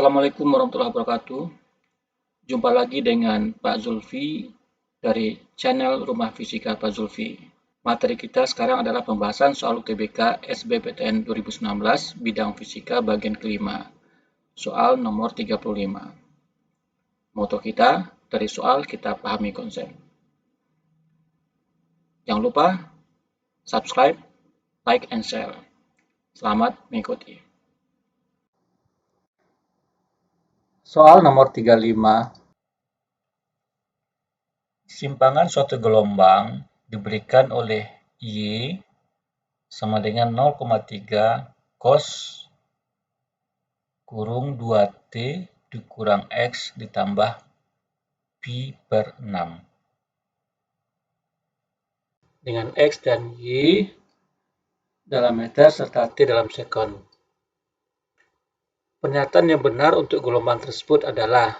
Assalamualaikum warahmatullahi wabarakatuh. Jumpa lagi dengan Pak Zulfi dari channel Rumah Fisika Pak Zulfi. Materi kita sekarang adalah pembahasan soal UTBK SBMPTN 2019 bidang fisika bagian kelima. Soal nomor 35. Moto kita, dari soal kita pahami konsep. Jangan lupa subscribe, like, and share. Selamat mengikuti. Soal nomor 35. Simpangan suatu gelombang diberikan oleh Y sama dengan 0,3 cos kurung 2T dikurang X ditambah pi per 6. Dengan X dan Y dalam meter serta T dalam sekon. Pernyataan yang benar untuk gelombang tersebut adalah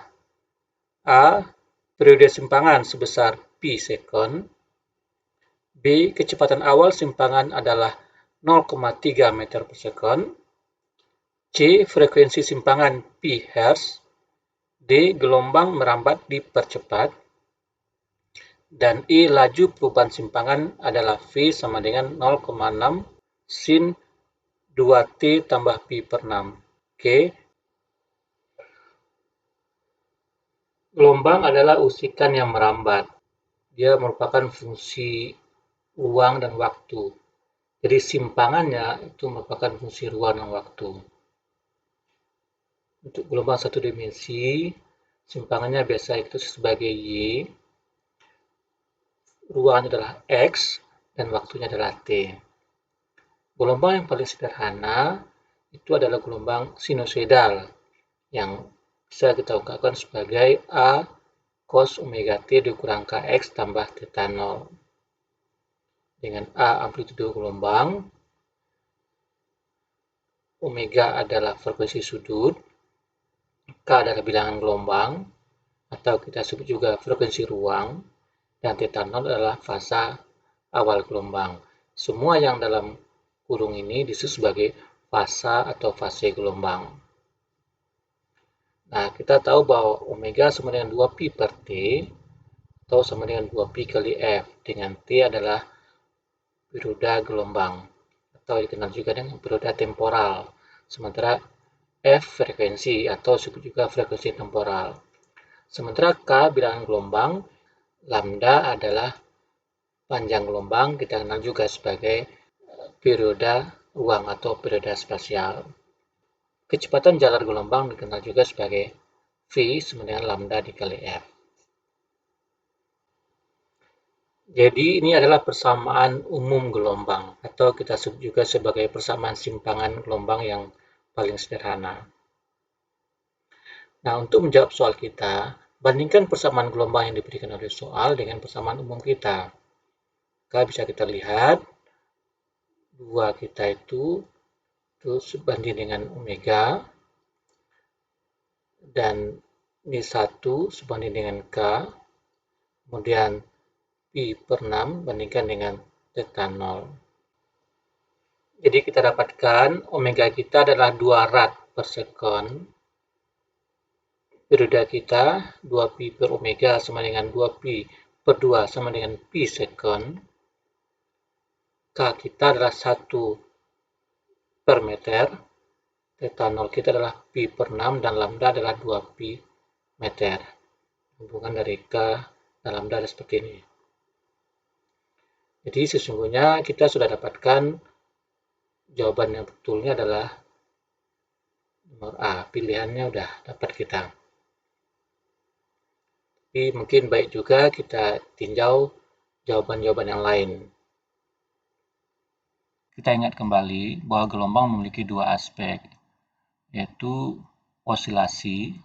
A. Periode simpangan sebesar pi sekon. B. Kecepatan awal simpangan adalah 0,3 meter per sekon. C. Frekuensi simpangan pi hertz. D. Gelombang merambat dipercepat. Dan E. Laju perubahan simpangan adalah V sama dengan 0,6 sin 2T tambah pi per 6. Oke. Gelombang adalah usikan yang merambat. Dia merupakan fungsi ruang dan waktu. Jadi simpangannya itu merupakan fungsi ruang dan waktu. Untuk gelombang satu dimensi, simpangannya biasa itu sebagai Y, ruangnya adalah X, dan waktunya adalah T. Gelombang yang paling sederhana itu adalah gelombang sinusoidal yang bisa kita ungkapkan sebagai A cos omega T dikurang Kx tambah theta 0. Dengan A amplitudo gelombang, omega adalah frekuensi sudut, K adalah bilangan gelombang, atau kita sebut juga frekuensi ruang, dan theta 0 adalah fasa awal gelombang. Semua yang dalam kurung ini disebut sebagai fasa atau fase gelombang. Nah, kita tahu bahwa omega sama dengan 2pi per T, atau sama dengan 2pi kali F, dengan T adalah periode gelombang, atau dikenal juga dengan periode temporal, sementara F frekuensi, atau disebut juga frekuensi temporal. Sementara K bilangan gelombang, lambda adalah panjang gelombang, kita kenal juga sebagai periode ruang atau periode spasial. Kecepatan jalan gelombang dikenal juga sebagai V sama dengan lambda dikali F. Jadi ini adalah persamaan umum gelombang, atau kita sebut juga sebagai persamaan simpangan gelombang yang paling sederhana. Nah, untuk menjawab soal kita, bandingkan persamaan gelombang yang diberikan oleh soal dengan persamaan umum kita. Maka bisa kita lihat, 2 kita itu sebanding dengan omega, dan ini 1 sebanding dengan K, kemudian pi per 6 bandingkan dengan theta 0. Jadi kita dapatkan omega kita adalah 2 rad per sekon. Periode kita 2pi per omega sama dengan 2pi per 2 sama dengan pi sekon. K kita adalah 1 per meter. Theta 0 kita adalah pi per 6 dan lambda adalah 2pi meter. Hubungan dari K dan lambda adalah seperti ini. Jadi sesungguhnya kita sudah dapatkan jawaban yang betulnya adalah nomor A. Pilihannya udah dapat kita. Tapi mungkin baik juga kita tinjau jawaban-jawaban yang lain. Kita ingat kembali bahwa gelombang memiliki dua aspek, yaitu osilasi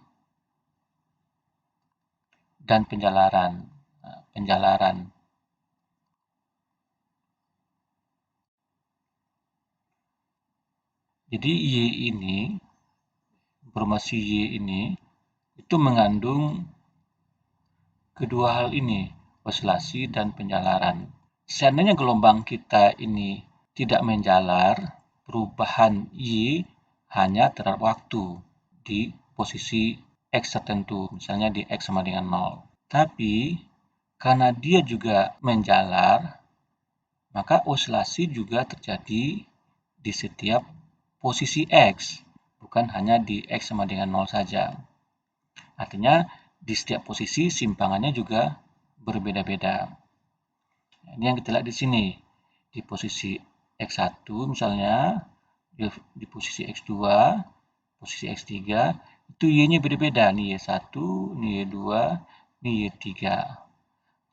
dan penjalaran. Jadi Y ini, informasi Y ini, itu mengandung kedua hal ini, osilasi dan penjalaran. Seandainya gelombang kita ini tidak menjalar, perubahan Y hanya terhadap waktu di posisi X tertentu, misalnya di X sama dengan 0. Tapi, karena dia juga menjalar, maka osilasi juga terjadi di setiap posisi X, bukan hanya di X sama dengan 0 saja. Artinya, di setiap posisi simpangannya juga berbeda-beda. Ini yang kita lihat di sini. Di posisi X1 misalnya, di posisi X2, posisi X3, itu Y-nya beda-beda. Ini Y1, ini Y2, ini Y3.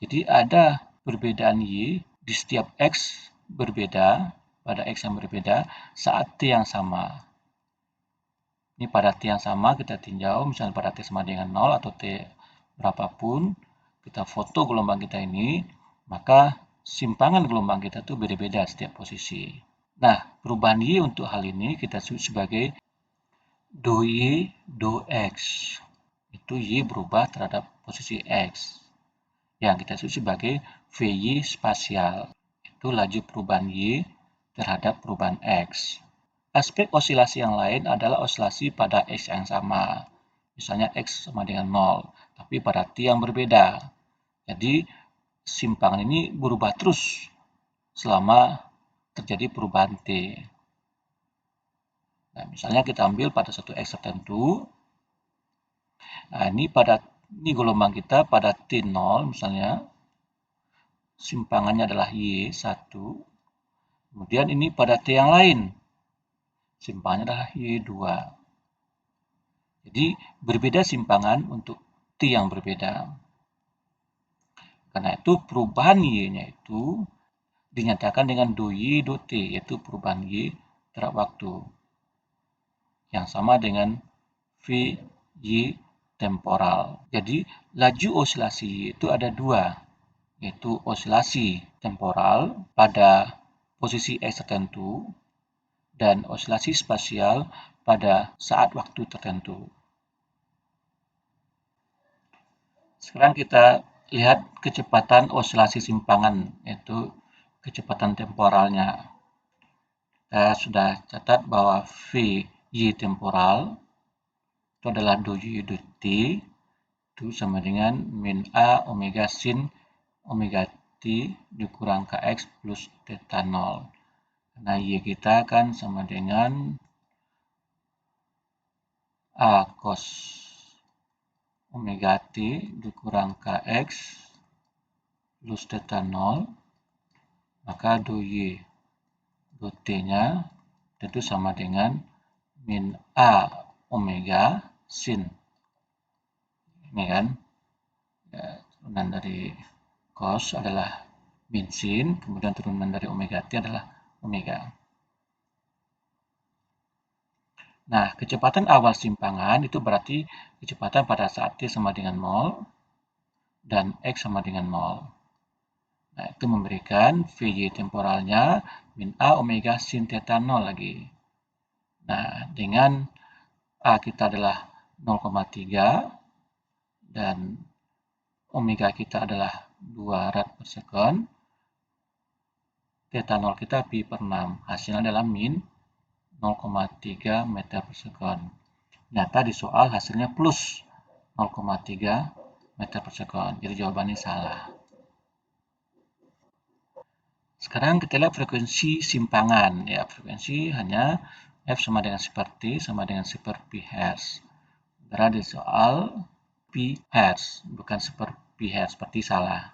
Jadi ada perbedaan Y di setiap X berbeda, pada X yang berbeda, saat T yang sama. Ini pada T yang sama kita tinjau, misalnya pada T sama dengan 0 atau T berapapun, kita foto gelombang kita ini, maka simpangan gelombang kita itu beda-beda setiap posisi. Nah, perubahan Y untuk hal ini kita sebut sebagai do Y, do X. Itu Y berubah terhadap posisi X. Yang kita sebut sebagai VY spasial. Itu laju perubahan Y terhadap perubahan X. Aspek osilasi yang lain adalah osilasi pada X yang sama. Misalnya X sama dengan 0, tapi pada T yang berbeda. Jadi, simpangan ini berubah terus selama terjadi perubahan T. Nah, misalnya kita ambil pada satu X tertentu. Nah, ini gelombang kita pada T0 misalnya. Simpangannya adalah Y1. Kemudian ini pada T yang lain. Simpangannya adalah Y2. Jadi berbeda simpangan untuk T yang berbeda. Karena itu perubahan Y-nya itu dinyatakan dengan do Y, do T, yaitu perubahan Y terhadap waktu. Yang sama dengan V, Y temporal. Jadi laju osilasi Y itu ada dua, yaitu osilasi temporal pada posisi X tertentu dan osilasi spasial pada saat waktu tertentu. Sekarang kita lihat kecepatan osilasi simpangan, yaitu kecepatan temporalnya. Kita sudah catat bahwa V, Y temporal itu adalah do Y, do T, itu sama dengan min A omega sin omega T dikurang Kx plus theta 0. Nah, Y kita kan sama dengan A cos omega T dikurang Kx plus theta 0. Maka do Y, do T-nya tentu sama dengan min A omega sin. Ini kan, ya, turunan dari cos adalah min sin, kemudian turunan dari omega T adalah omega. Nah, kecepatan awal simpangan itu berarti kecepatan pada saat T sama dengan 0 dan X sama dengan 0. Nah, itu memberikan VY temporalnya min A omega sin theta 0 lagi. Nah, dengan A kita adalah 0,3 dan omega kita adalah 2 rad per second, theta 0 kita pi per 6. Hasilnya adalah min 0,3 meter per second. Ternyata di soal hasilnya plus 0,3 meter per second. Jadi jawabannya salah. Sekarang kita lihat frekuensi simpangan. Ya, frekuensi hanya F sama dengan seperti sama dengan seperti Hz. Berada di soal pi Hz, bukan seperti Hz, seperti salah.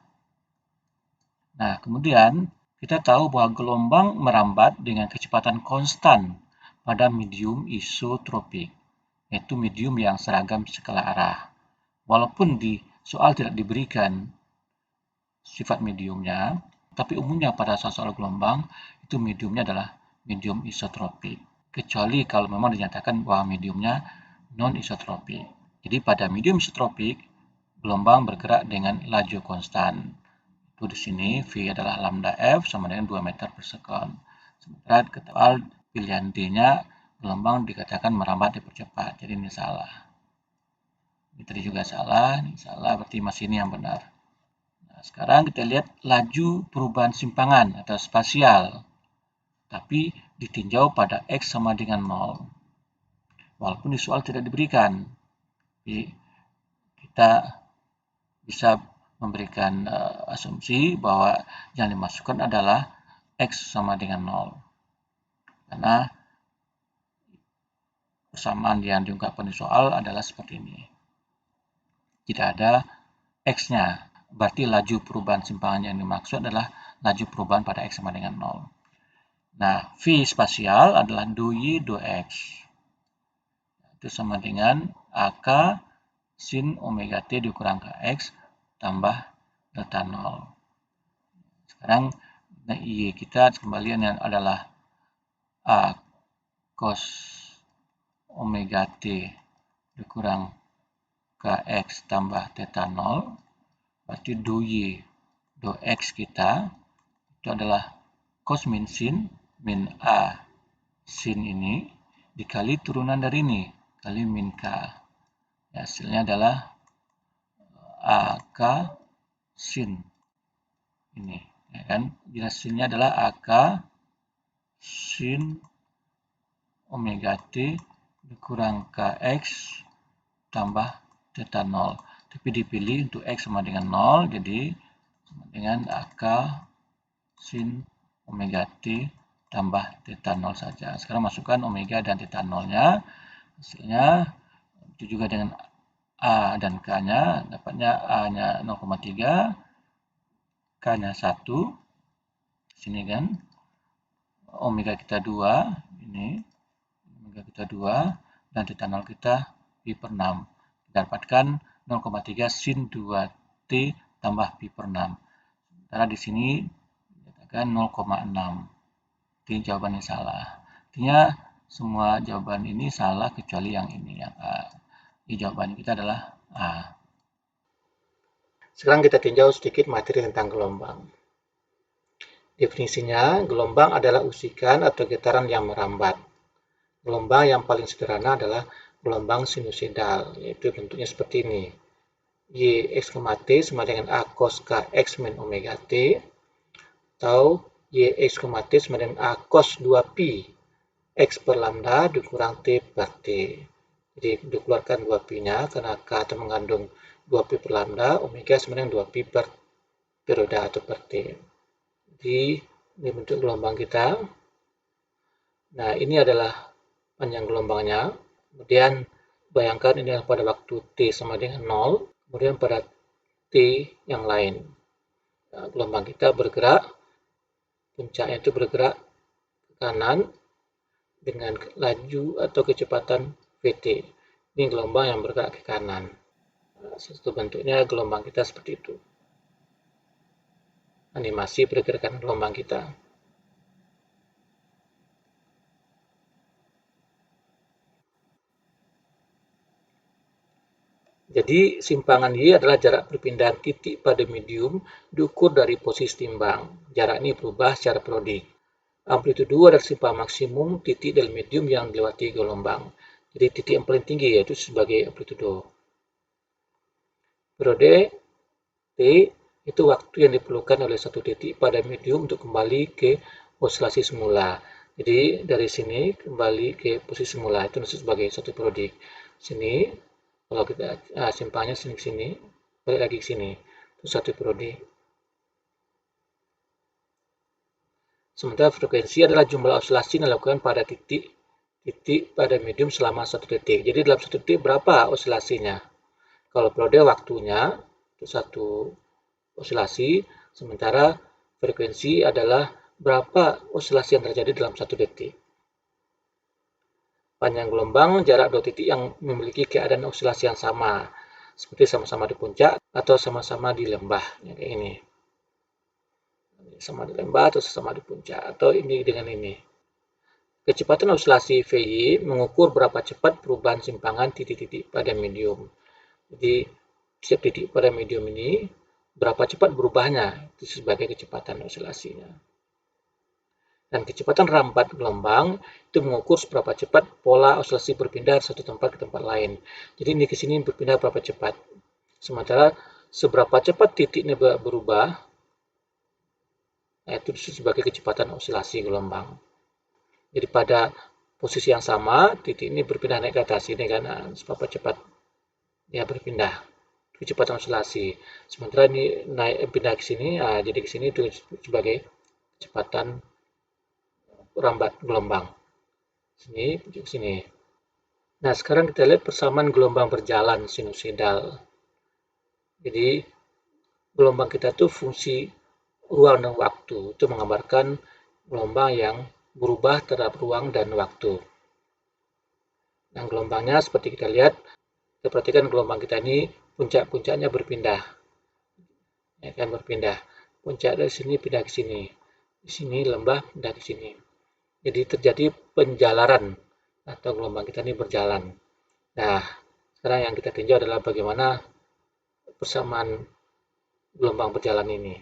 Nah, kemudian kita tahu bahwa gelombang merambat dengan kecepatan konstan pada medium isotropik, yaitu medium yang seragam skala arah. Walaupun di soal tidak diberikan sifat mediumnya, tapi umumnya pada soal gelombang itu mediumnya adalah medium isotropik. Kecuali kalau memang dinyatakan bahwa mediumnya non-isotropik. Jadi pada medium isotropik, gelombang bergerak dengan laju konstan. Itu di sini V adalah lambda F sama dengan 2 meter per second. Sementara soal pilihan D-nya, gelombang dikatakan merambat dipercepat. Jadi ini salah. Ini tadi juga salah, ini salah, berarti masih ini yang benar. Nah, sekarang kita lihat laju perubahan simpangan atau spasial. Tapi ditinjau pada X sama dengan 0. Walaupun di soal tidak diberikan. Jadi kita bisa memberikan asumsi bahwa yang dimasukkan adalah X sama dengan 0. Karena persamaan yang diungkapkan di soal adalah seperti ini. Tidak ada X-nya. Berarti laju perubahan simpangan yang dimaksud adalah laju perubahan pada X sama dengan 0. Nah, V spasial adalah doi dx. Itu sama dengan AK sin omega T dikurang KX tambah delta 0. Sekarang I kita kembaliannya adalah A cos omega T dikurang KX tambah theta 0. Berarti doi do X kita itu adalah cos min sin min A sin ini dikali turunan dari ini kali min K. Ya, hasilnya adalah AK sin ini, ya kan? Hasilnya adalah AK sin omega T dikurang KX tambah theta 0. Tapi dipilih untuk X sama dengan 0, jadi sama dengan AK sin omega T tambah theta 0 saja. Sekarang masukkan omega dan theta 0-nya. Hasilnya itu juga dengan A dan K-nya, dapatnya A-nya 0,3, K-nya 1, sini kan, omega kita 2, ini, omega kita 2, dan theta 0 kita pi per 6. Kita dapatkan 0,3 sin 2T tambah pi per 6. Sementara di sini dikatakan 0,6. Ini jawabannya salah. Artinya semua jawaban ini salah kecuali yang ini, yang A. Jadi jawaban kita adalah A. Sekarang kita tinjau sedikit materi tentang gelombang. Definisinya, gelombang adalah usikan atau getaran yang merambat. Gelombang yang paling sederhana adalah gelombang sinusoidal, yaitu bentuknya seperti ini. Y X, T sama dengan A cos Kx min omega T, atau Y X, T sama dengan A cos 2pi X per lambda dikurang T per T. Jadi dikeluarkan 2pi-nya karena K itu mengandung 2pi per lambda, omega sama dengan 2pi per periode atau per T. Jadi ini bentuk gelombang kita. Nah, ini adalah panjang gelombangnya. Kemudian bayangkan ini adalah pada waktu T sama dengan 0, kemudian pada T yang lain. Nah, gelombang kita bergerak, puncaknya itu bergerak ke kanan dengan laju atau kecepatan Vt. Ini gelombang yang bergerak ke kanan. Nah, satu bentuknya gelombang kita seperti itu. Animasi pergerakan gelombang kita. Jadi simpangan Y adalah jarak perpindahan titik pada medium diukur dari posisi timbang. Jarak ini berubah secara periodik. Amplitudo adalah simpangan maksimum titik dalam medium yang dilewati gelombang. Jadi titik yang paling tinggi yaitu sebagai amplitudo. Periode T itu waktu yang diperlukan oleh satu titik pada medium untuk kembali ke osilasi semula. Jadi dari sini kembali ke posisi semula itu disebut sebagai satu periodik. Sini kalau kita simpangannya sini, balik lagi ke sini, itu satu periodik. Sementara frekuensi adalah jumlah osilasi yang dilakukan pada titik pada medium selama satu detik. Jadi dalam satu detik berapa osilasinya? Kalau periode waktunya itu satu osilasi, sementara frekuensi adalah berapa osilasi yang terjadi dalam satu detik. Panjang gelombang jarak dua titik yang memiliki keadaan osilasi yang sama, seperti sama-sama di puncak atau sama-sama di lembah, kayak ini. Sama di lembah atau sama di puncak, atau ini dengan ini. Kecepatan osilasi Vy mengukur berapa cepat perubahan simpangan titik-titik pada medium. Jadi, setiap titik pada medium ini, berapa cepat berubahnya, itu sebagai kecepatan osilasinya. Dan kecepatan rambat gelombang itu mengukur seberapa cepat pola osilasi berpindah dari satu tempat ke tempat lain. Jadi ini ke sini berpindah berapa cepat. Sementara seberapa cepat titik ini berubah, itu sebagai kecepatan osilasi gelombang. Jadi pada posisi yang sama, titik ini berpindah naik ke atas ini kan, seberapa cepat dia berpindah kecepatan oscilasi. Sementara ini naik pindah ke sini, jadi ke sini itu sebagai kecepatan rambat gelombang. Sini ke sini. Nah, sekarang kita lihat persamaan gelombang berjalan sinusoidal. Jadi gelombang kita tuh fungsi ruang dan waktu. Itu menggambarkan gelombang yang berubah terhadap ruang dan waktu. Nah, gelombangnya seperti kita lihat, kita perhatikan gelombang kita ini puncak-puncaknya berpindah. Ya kan, berpindah. Puncak dari sini pindah ke sini. Di sini lembah pindah ke sini. Jadi terjadi penjalaran atau gelombang kita ini berjalan. Nah, sekarang yang kita tinjau adalah bagaimana persamaan gelombang berjalan ini.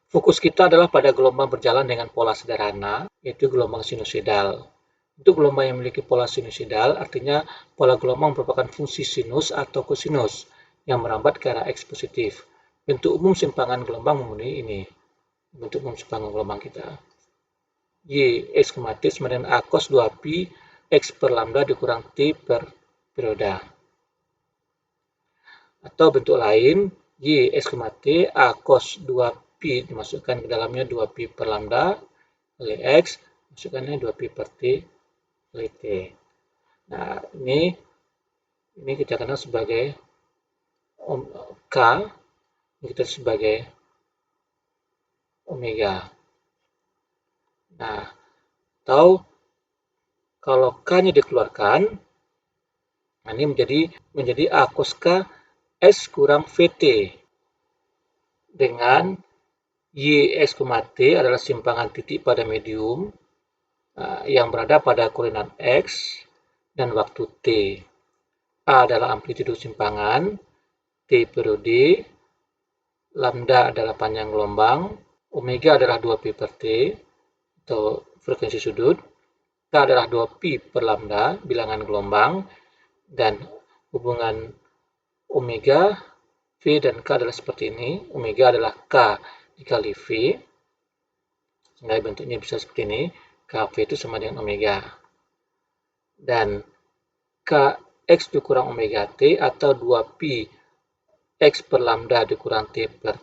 Fokus kita adalah pada gelombang berjalan dengan pola sederhana, yaitu gelombang sinusoidal. Untuk gelombang yang memiliki pola sinusoidal, artinya pola gelombang merupakan fungsi sinus atau kosinus yang merambat ke arah X positif. Bentuk umum simpangan gelombang memenuhi ini. Bentuk umum simpangan gelombang kita. Y X, T sama dengan A cos 2pi X per lambda dikurang T per periode. Atau bentuk lain, Y X, T A cos 2pi dimasukkan ke dalamnya 2pi per lambda kali X, masukkannya 2pi per T kali T. Nah, ini kita kenal sebagai K, ini kita sebagai omega. Nah, atau kalau K-nya dikeluarkan, nah ini menjadi A cos K S kurang VT dengan Y X, T adalah simpangan titik pada medium yang berada pada koordinat X dan waktu T. A adalah amplitudo simpangan, T periode, lambda adalah panjang gelombang, omega adalah 2pi per T atau frekuensi sudut, K adalah 2pi per lambda, bilangan gelombang, dan hubungan omega, V dan K adalah seperti ini. Omega adalah K dikali V, sehingga bentuknya bisa seperti ini. KV itu sama dengan omega. Dan Kx dikurang omega T atau 2pi X per lambda dikurang T per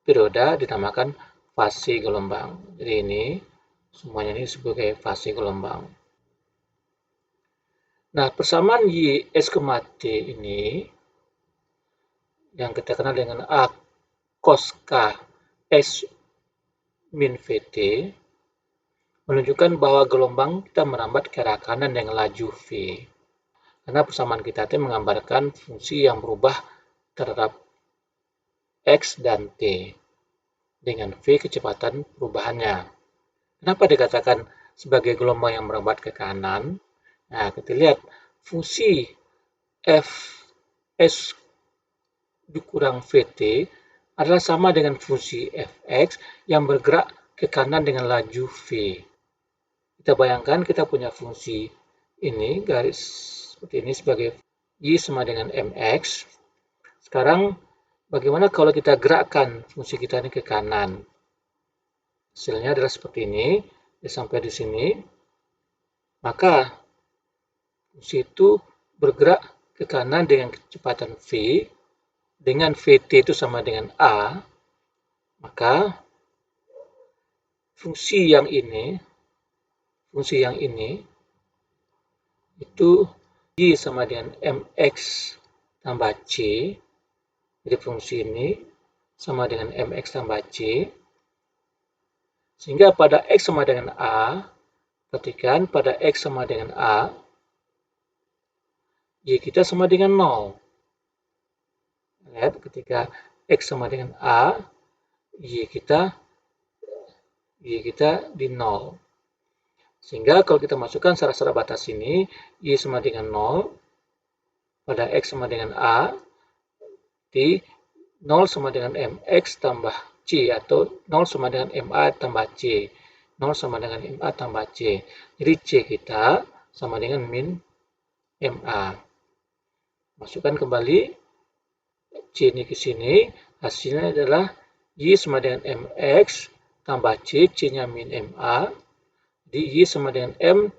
periode dinamakan fase gelombang. Jadi ini semuanya ini sebagai fase gelombang. Nah, persamaan Y S, T ini yang kita kenal dengan A cos K S min VT menunjukkan bahwa gelombang kita merambat ke arah kanan dengan laju V. Karena persamaan kita itu menggambarkan fungsi yang berubah terhadap X dan T dengan V kecepatan perubahannya. Kenapa dikatakan sebagai gelombang yang merambat ke kanan? Nah, kita lihat fungsi Fs dikurang Vt adalah sama dengan fungsi Fx yang bergerak ke kanan dengan laju V. Kita bayangkan kita punya fungsi ini, garis seperti ini sebagai Y sama dengan Mx. Sekarang bagaimana kalau kita gerakkan fungsi kita ini ke kanan? Hasilnya adalah seperti ini, sampai di sini. Maka fungsi itu bergerak ke kanan dengan kecepatan V, dengan Vt itu sama dengan A, maka fungsi yang ini itu Y sama dengan Mx tambah C, jadi fungsi ini sama dengan Mx tambah C, sehingga pada X sama dengan A, perhatikan pada X sama dengan A, Y kita sama dengan 0. Lihat, ketika X sama dengan A, Y kita di 0. Sehingga kalau kita masukkan syarat-syarat batas ini, Y sama dengan 0, pada X sama dengan A, di 0 sama dengan Mx tambah C, atau 0 sama dengan MA tambah C. 0 sama dengan MA tambah C. Jadi C kita sama dengan min MA. Masukkan kembali C ini ke sini, hasilnya adalah Y sama dengan Mx tambah C, C-nya min MA, di Y sama dengan M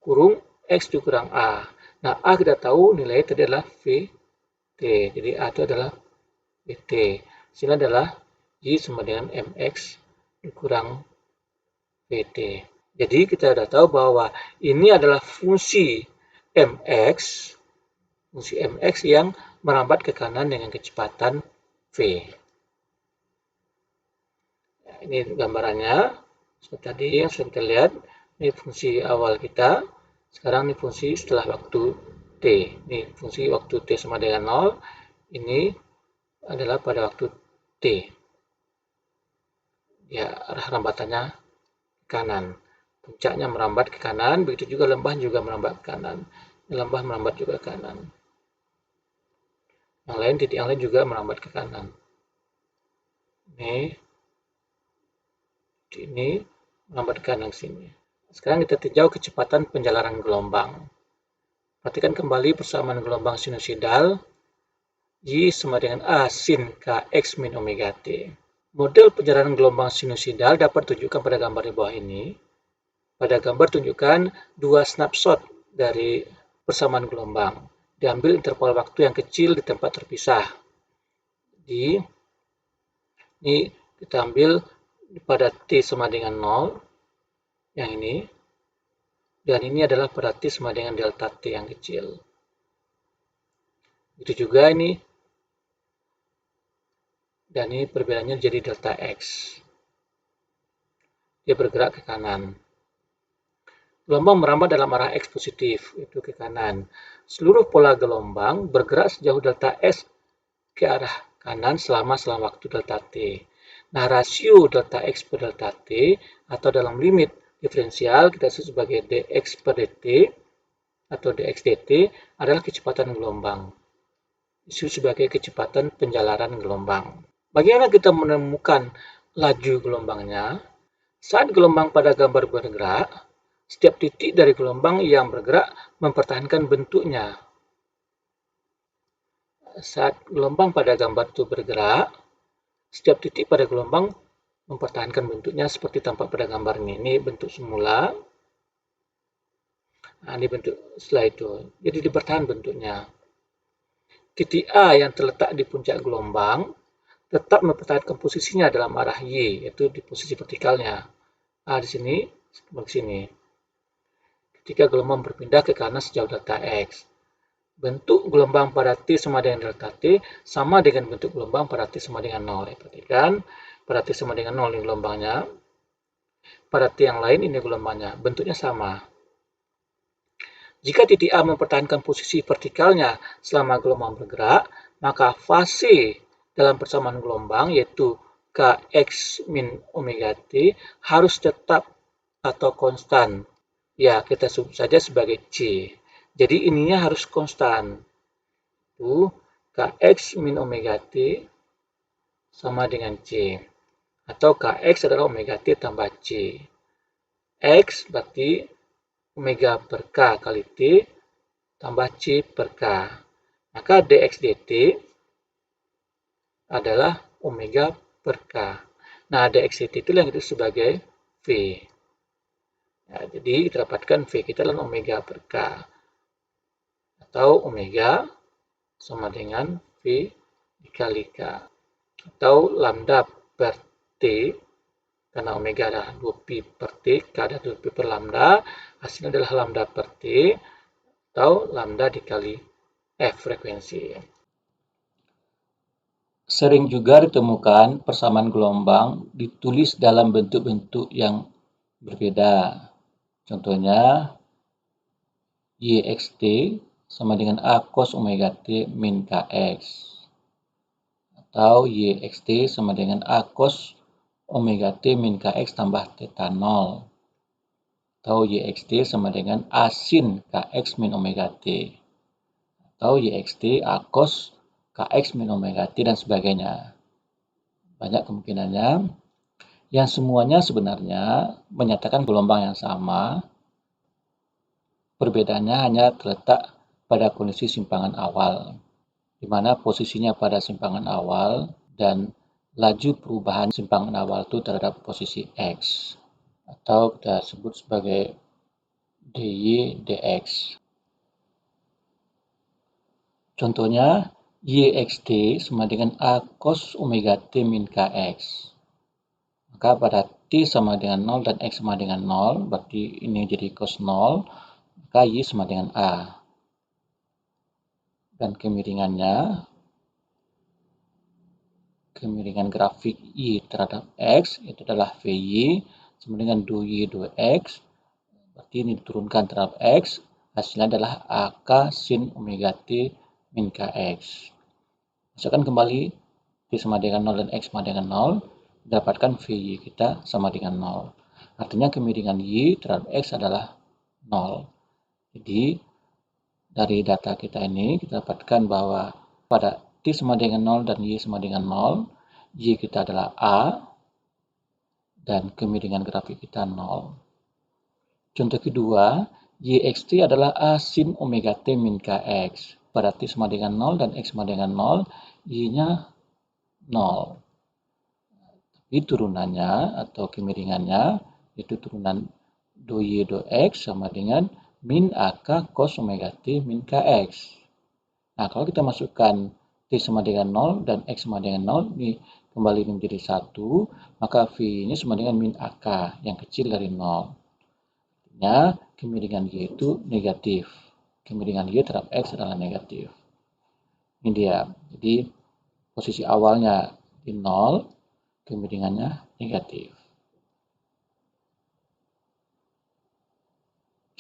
kurung X dikurang A. Nah, A kita tahu nilai tadi adalah V T. Jadi A itu adalah VT. Sini adalah Y sama dengan MX dikurang VT. Jadi kita sudah tahu bahwa ini adalah fungsi MX yang merambat ke kanan dengan kecepatan V. Nah, ini gambarannya. Seperti tadi yang sudah kita lihat, ini fungsi awal kita. Sekarang ini fungsi setelah waktu T. Ini fungsi waktu T sama dengan 0. Ini adalah pada waktu T. Ya, arah rambatannya ke kanan. Puncaknya merambat ke kanan, begitu juga lembah juga merambat ke kanan. Lembah merambat juga ke kanan. Yang lain, titik yang lain juga merambat ke kanan. Ini merambat ke kanan sini. Sekarang kita tinjau kecepatan penjalaran gelombang. Perhatikan kembali persamaan gelombang sinusoidal Y sama dengan A sin Kx min omega T. Model perjalanan gelombang sinusoidal dapat ditunjukkan pada gambar di bawah ini. Pada gambar tunjukkan dua snapshot dari persamaan gelombang. Diambil interval waktu yang kecil di tempat terpisah. Ini kita ambil pada T sama dengan 0, yang ini. Dan ini adalah pada T sama dengan delta T yang kecil. Itu juga ini. Dan ini perbedaannya jadi delta X. Dia bergerak ke kanan. Gelombang merambat dalam arah X positif, itu ke kanan. Seluruh pola gelombang bergerak sejauh delta S ke arah kanan selama waktu delta T. Nah, rasio delta X per delta T atau dalam limit diferensial kita sebut sebagai dx per dt atau dx dt adalah kecepatan gelombang. Disebut sebagai kecepatan penjalaran gelombang. Bagaimana kita menemukan laju gelombangnya? Saat gelombang pada gambar bergerak, setiap titik dari gelombang yang bergerak mempertahankan bentuknya. Saat gelombang pada gambar itu bergerak, setiap titik pada gelombang mempertahankan bentuknya seperti tampak pada gambar ini. Ini bentuk semula. Nah, ini bentuk setelah itu. Jadi dipertahankan bentuknya. Titik A yang terletak di puncak gelombang tetap mempertahankan posisinya dalam arah Y, yaitu di posisi vertikalnya. Nah, di sini, di sini. Ketika gelombang berpindah ke kanan sejauh delta X. Bentuk gelombang pada T sama dengan delta T sama dengan bentuk gelombang pada T sama dengan 0. Perhatikan, pada T sama dengan 0 ini gelombangnya. Pada T yang lain ini gelombangnya. Bentuknya sama. Jika titik A mempertahankan posisi vertikalnya selama gelombang bergerak, maka fase dalam persamaan gelombang yaitu Kx min omega T harus tetap atau konstan. Ya, kita sebut saja sebagai C. Jadi ininya harus konstan. Itu Kx min omega T sama dengan C. Atau Kx adalah omega T tambah C. X berarti omega per K kali T tambah C per K. Maka dx dt adalah omega per K. Nah, dx dt itu yang disebut sebagai V. Ya, jadi kita dapatkan V kita adalah omega per K. Atau omega sama dengan V dikali K. Atau lambda per T, karena omega adalah 2pi per T, K adalah 2pi per lambda, hasilnya adalah lambda per T, atau lambda dikali F frekuensi. Sering juga ditemukan persamaan gelombang ditulis dalam bentuk-bentuk yang berbeda. Contohnya, YXT sama dengan A cos omega T min KX. Atau YXT sama dengan A cos omega T min KX tambah theta 0. Atau YXT sama dengan A sin KX min omega T. Atau YXT A cos KX min omega T dan sebagainya. Banyak kemungkinannya. Yang semuanya sebenarnya menyatakan gelombang yang sama. Perbedaannya hanya terletak pada kondisi simpangan awal, di mana posisinya pada simpangan awal dan laju perubahan simpangan awal itu terhadap posisi X, atau kita sebut sebagai dy dx. Contohnya, YXT sama dengan A cos omega T min KX. Maka pada T sama dengan 0 dan X sama dengan 0, berarti ini jadi cos 0, maka Y sama dengan A. Dan kemiringan grafik Y terhadap X itu adalah VY sama dengan 2Y 2X. Berarti ini diturunkan terhadap X, hasilnya adalah AK sin omega T min KX. Masukkan kembali T sama dengan 0 dan X sama dengan 0, dapatkan VY kita sama dengan 0. Artinya kemiringan Y terhadap X adalah 0. Jadi dari data kita ini kita dapatkan bahwa pada T sama dengan 0 dan Y sama dengan 0, Y kita adalah A dan kemiringan grafik kita 0. Contoh kedua, YXT adalah A sin omega T min KX. Pada T sama dengan 0 dan X sama dengan 0, Y-nya 0. Tapi turunannya atau kemiringannya itu turunan 2Y 2X sama dengan min AK cos omega T min KX. Nah, kalau kita masukkan T sama dengan 0 dan X sama dengan 0, ini kembali menjadi 1, maka V-nya sama dengan min AK, yang kecil dari 0. Artinya, kemiringan Y itu negatif. Kemiringan Y terhadap X adalah negatif. Ini dia. Jadi, posisi awalnya di 0, kemiringannya negatif.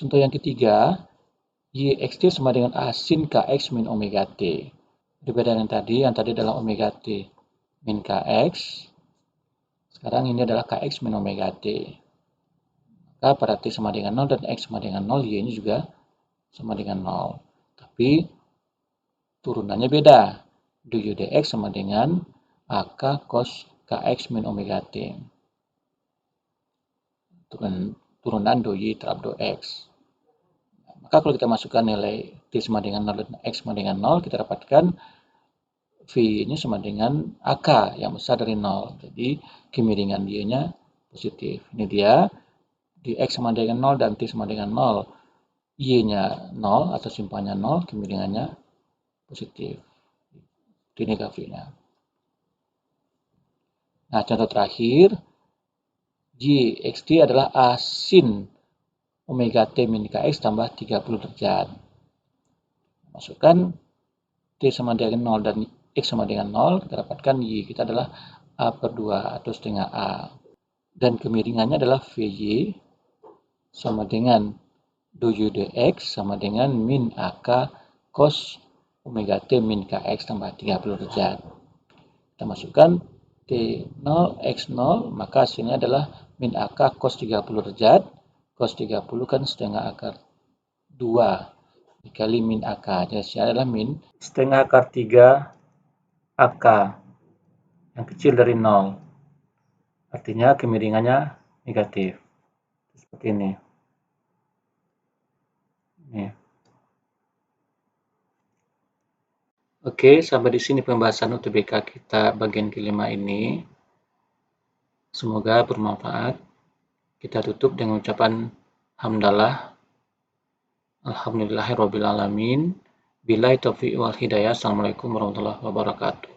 Contoh yang ketiga, YXT sama dengan A sin KX min omega T. Berbeda dengan yang tadi adalah omega T min KX. Sekarang ini adalah KX min omega T. Maka pada T sama dengan 0 dan X sama dengan 0, Y ini juga sama dengan 0. Tapi turunannya beda. Du dx sama dengan AK cos KX min omega T. Turunan du terhadap du X. Maka kalau kita masukkan nilai T sama dengan 0 dan X sama dengan 0, kita dapatkan V-nya sama dengan AK yang besar dari 0. Jadi kemiringan Y-nya positif. Ini dia. Di X sama dengan 0 dan T sama dengan 0. Y-nya 0 atau simpannya 0, kemiringannya positif. Ini grafiknya. Nah, contoh terakhir. YXT adalah A sin omega T min KX tambah 30 derajat. Masukkan T sama dengan 0 dan X sama dengan 0, kita dapatkan Y kita adalah A per 2 atau setengah A. Dan kemiringannya adalah VY sama dengan du dx sama dengan min AK cos omega T min KX tambah 30 derajat. Kita masukkan T0, X0, maka hasilnya adalah min AK cos 30 derajat. Cos 30 kan setengah akar 2 dikali min AK. Jadi hasilnya adalah min setengah akar 3 AK yang kecil dari 0. Artinya kemiringannya negatif. Seperti ini. Oke, sampai di sini pembahasan UTBK kita bagian kelima ini. Semoga bermanfaat. Kita tutup dengan ucapan hamdalah. Alhamdulillahirrabbilalamin. Billahi taufiq wal hidayah. Assalamualaikum warahmatullahi wabarakatuh.